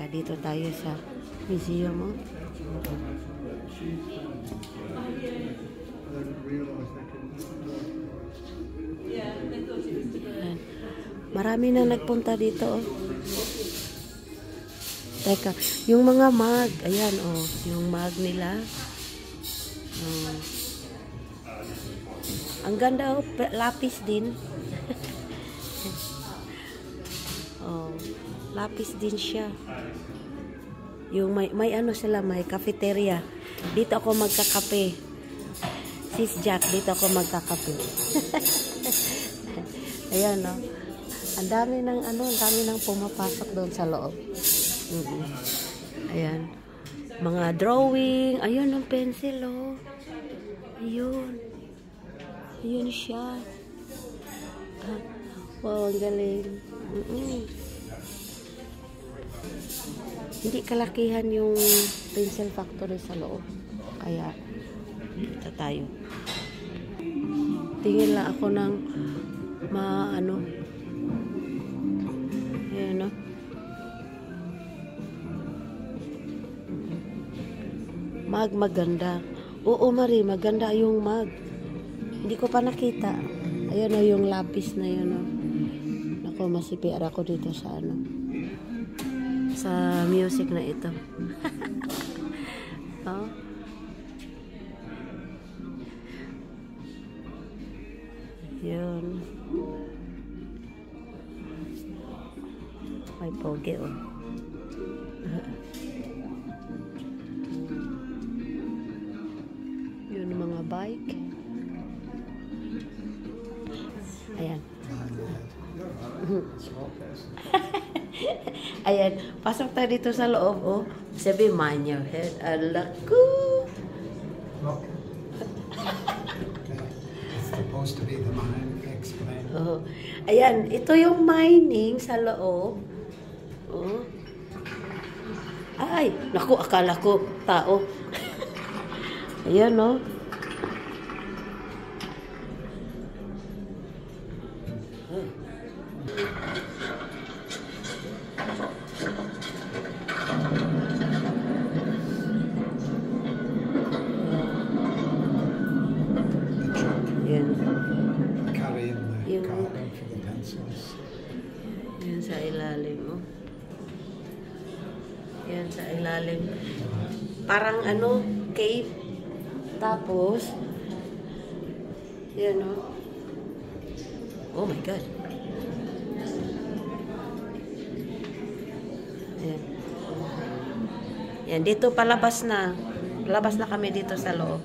Teka, dito tayo sa museum mo. Marami na nagpunta dito, oh. Teka, yung mga mug, ayan, oh, yung mug nila. Oh. Ang ganda, oh, lapis din. Oh, lapis din siya. Yung may ano sila, may cafeteria. Dito ako magkakape. Sis Jack, dito ako magkakape. Ayan, no. Ang dami ng ano, ang dami ng pumapasok doon sa loob. Ayan. Mga drawing. Ayun, ang pencil, oh. Ayun. Ayun siya. Wow, ang galing. Hindi kalakihan yung pencil factory sa loob. Kaya, dito tayo. Tingin lang ako ng ano. Ayan, no? Maganda. Oo, Marie, maganda yung mug. Hindi ko pa nakita. Ayan, no, yung lapis na yun, no? Ako, masipiar ako dito sa ano. Sa music na ito. Oh. Yun. May pogi, oh. Yun mga bike. Ayan. Ayan. Pasok tayo dito sa loob, oh. Sabi, mind your head. Alaku. Supposed to be the mine. Explain. Oh. Ayan, ito yung mining sa loob. Oh. Ay, naku, akala ko tao. Ayan, no. Yan sa ilalim, oh. Yan sa ilalim. Parang ano, cave. Tapos, yan, oh. Oh my God. Yan. Yan, dito palabas na. Labas na kami dito sa loob.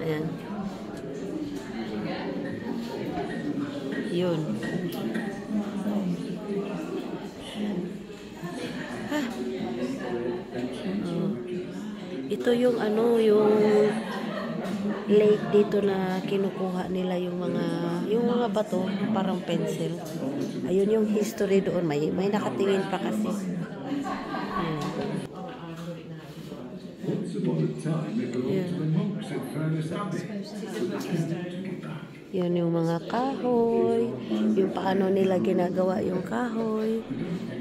Ayan. Yun. Ito yung ano, yung lake dito na kinukuha nila yung mga bato, parang pencil. Ayun yung history doon. May nakatingin pa kasi. Yan yung mga kahoy, yung paano nila ginagawa yung kahoy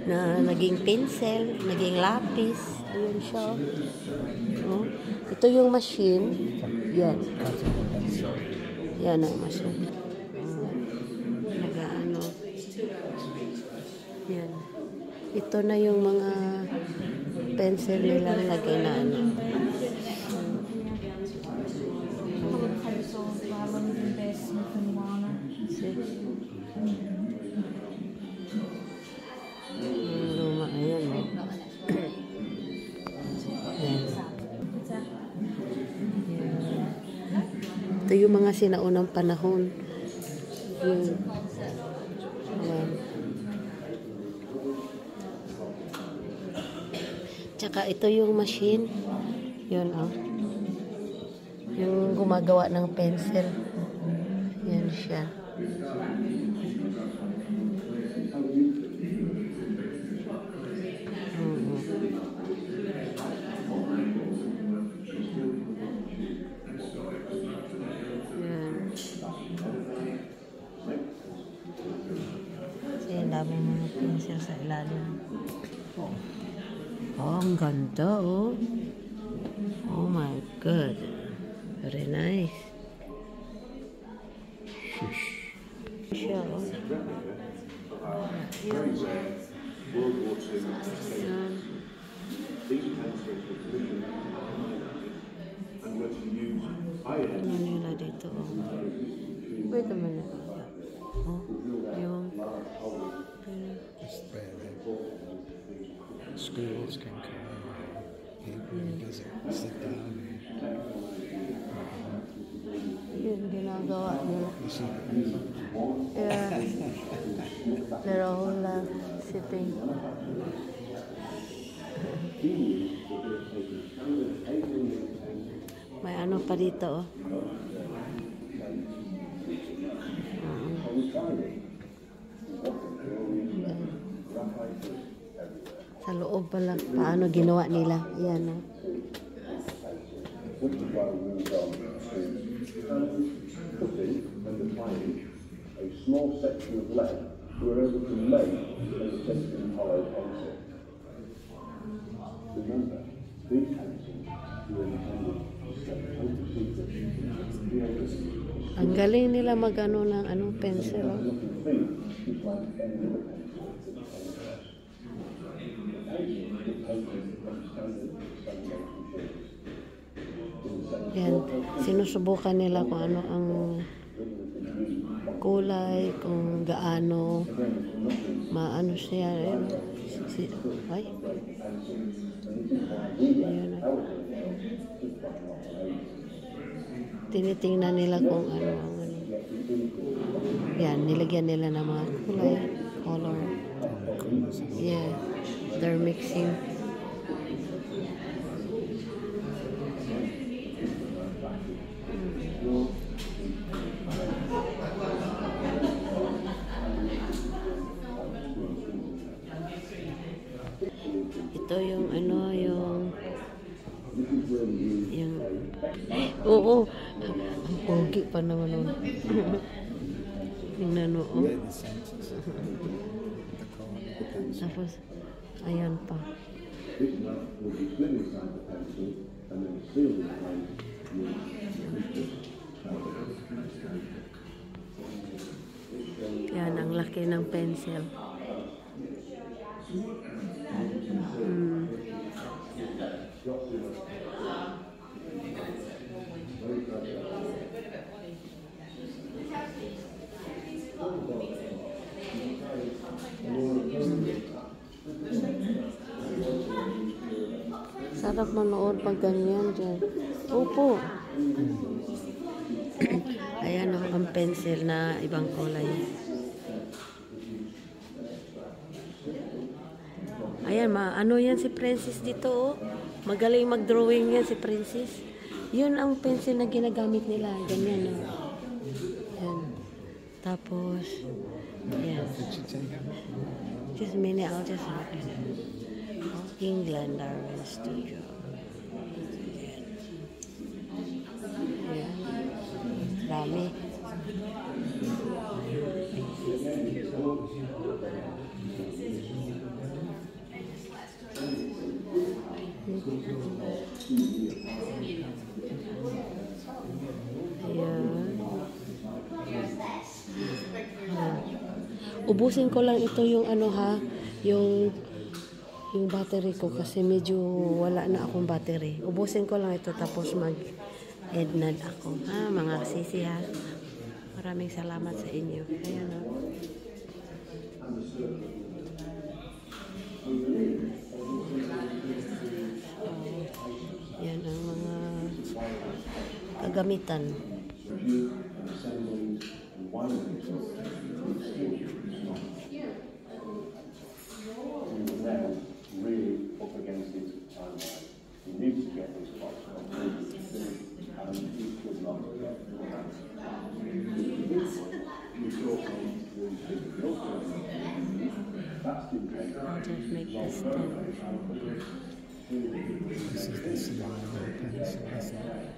na naging pencil, naging lapis. Ayun siya. Oh. Ito yung machine. Yan. Yan ang machine. Nagaano. Yan. Ito na yung mga pencil nilang lagay na ano. Luma, ayan. Ito yung mga sinaunang panahon. Yun. Ayan. Tsaka ito yung machine. Yun, oh. Yung gumagawa ng pencil. Yan siya. Kasi ang daming mga pencil sa ilalim. Oh, ang ganda, oh. Oh my God. Very nice. Siya, oh. Yan. Yan. Ano nila dito, oh. Wait a minute. Oh, yung... Just where the schools can come and visit, sit down. Yun, ginagawa nila. You see, Yeah. They're all sitting. May ano pa dito, oh. Sa loob pala, paano ginawa nila. Yan, oh. A small section of lead were able to make a testing hollow pencil. Remember, these pencils were intended to set top secret. Ang galing nila mag-ano ng anong pencil, oh. Looking thing is like any other pencil that the press. The paper from standard examination sheets. Yan, sinusubukan nila kung ano ang kulay, kung gaano maano siya. Ay. Ayan. Tinitingnan nila kung ano ang ano. Yan, nilagyan nila ng mga kulay, color. Yeah, they're mixing. Ito yung ano, yung oo, ang pogi pa naman nun. Tingnan mo, oh. the senses, the corner, the pencil. Tapos, ayan pa. This nut will be slid inside the pencil and then sealed in place with Yan, ang laki ng pencil. Sarap manood pag ganyan dyan. Opo. Ayan, oh, ang pencil na ibang kulay. Ayan, ano yan si Princess dito, oh. Magaling mag-drawing yan si Princess. Yun ang pencil na ginagamit nila. Ganyan, oh. Yan. Tapos, yan. Just a minute, I'll just look at it. England, Darwin Studio. Yan. Dami. Ayan. Ubusin ko lang ito yung ano ha, yung battery ko kasi medyo wala na akong battery. Ubusin ko lang ito tapos mag-ednad ako. Ha, mga sisi ha. Maraming salamat sa inyo. Ayan o. Yan ang mga kagamitan. really up against his timeline. He needs to get this box completely finished, and he could not get the chance. That's the Just make this stand. This is the smaller pencil, isn't it?